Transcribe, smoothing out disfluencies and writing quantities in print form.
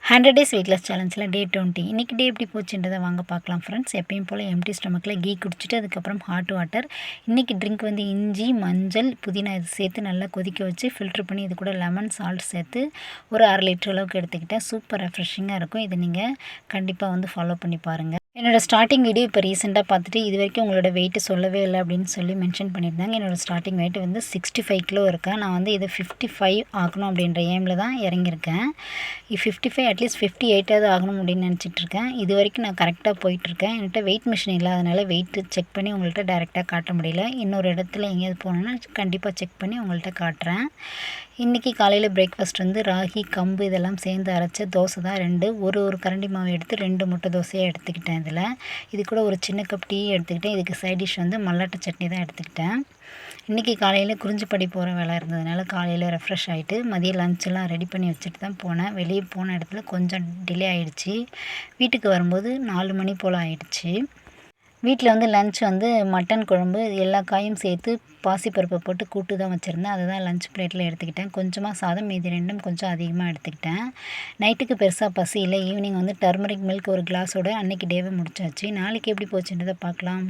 100 days weightless சேலஞ்சில் டே 20 இன்றைக்கி டே எப்படி போச்சுன்றதை வாங்க பார்க்கலாம் ஃப்ரெண்ட்ஸ். எப்பயும் போல் எம்டி ஸ்டமக்கில் கீ குடிச்சிட்டு அதுக்கப்புறம் ஹாட் வாட்டர். இன்றைக்கி ட்ரிங்க் வந்து இஞ்சி, மஞ்சள், புதினா இது சேர்த்து நல்லா கொதிக்க வச்சு ஃபில்ட்ரு பண்ணி இது கூட லெமன் சால்ட் சேர்த்து ஒரு 1/2 லிட்டர் அளவுக்கு எடுத்துக்கிட்டேன். சூப்பர் ரெஃப்ரெஷிங்காக இருக்கும். இதை நீங்கள் கண்டிப்பாக வந்து ஃபாலோ பண்ணி பாருங்கள். என்னோடய ஸ்டார்டிங் வீடியோ இப்போ ரீசெண்டாக பார்த்துட்டு இது வரைக்கும் உங்களோட வெயிட்டு சொல்லவே இல்லை அப்படின்னு சொல்லி மென்ஷன் பண்ணியிருந்தாங்க. என்னோடய ஸ்டார்டிங் வெயிட் வந்து 65 கிலோ இருக்கேன். நான் வந்து இதை 55 ஆகணும் அப்படின்ற எய்மில் தான் இறங்கியிருக்கேன். 55 அட்லீஸ்ட் 58ஆவது ஆகணும் அப்படின்னு நினச்சிட்ருக்கேன். இது வரைக்கும் நான் கரெக்டாக போயிட்டுருக்கேன். என்கிட்ட வெயிட் மிஷின் இல்லாதனால வெயிட்டு செக் பண்ணி உங்கள்கிட்ட டேரெக்டாக காட்ட முடியல. இன்னொரு இடத்துல எங்கேயாவது போனோன்னா கண்டிப்பாக செக் பண்ணி உங்கள்கிட்ட காட்டுறேன். இன்றைக்கி காலையில் பிரேக்ஃபாஸ்ட் வந்து ராகி, கம்பு இதெல்லாம் சேர்ந்து அரைச்ச தோசை தான் 2 ஒரு கரண்டி மாவு எடுத்து 2 முட்டை தோசையாக எடுத்துக்கிட்டேன். இது கூட ஒரு சின்ன கப் டீ எடுத்துக்கிட்டேன். இதுக்கு சைட் டிஷ் வந்து மல்லாட்டை சட்னி தான் எடுத்துக்கிட்டேன். இன்றைக்கி காலையில் குறிஞ்சிப்படி போகிற வேலை இருந்ததுனால காலையில் ரெஃப்ரெஷ் ஆகிட்டு மதியம் லஞ்செல்லாம் ரெடி பண்ணி வச்சுட்டு தான் போனேன். வெளியே போன இடத்துல கொஞ்சம் டிலே ஆகிடுச்சி. வீட்டுக்கு வரும்போது 4 மணி போல் ஆகிடுச்சி. வீட்டில் வந்து லன்ச் வந்து மட்டன் குழம்பு, எல்லா காயும் சேர்த்து பாசிப்பருப்பை போட்டு கூட்டு தான் வச்சுருந்தேன். அதை தான் லஞ்ச் பிளேட்டில் எடுத்துக்கிட்டேன். கொஞ்சமாக சாதம், மீதி 2ம் கொஞ்சம் அதிகமாக எடுத்துக்கிட்டேன். நைட்டுக்கு பெருசாக பசி இல்லை. ஈவினிங் வந்து டர்மரிக் மில்க் ஒரு கிளாஸோட அன்றைக்கி டேவை முடிச்சாச்சு. நாளைக்கு எப்படி போச்சுன்றதை பார்க்கலாம்.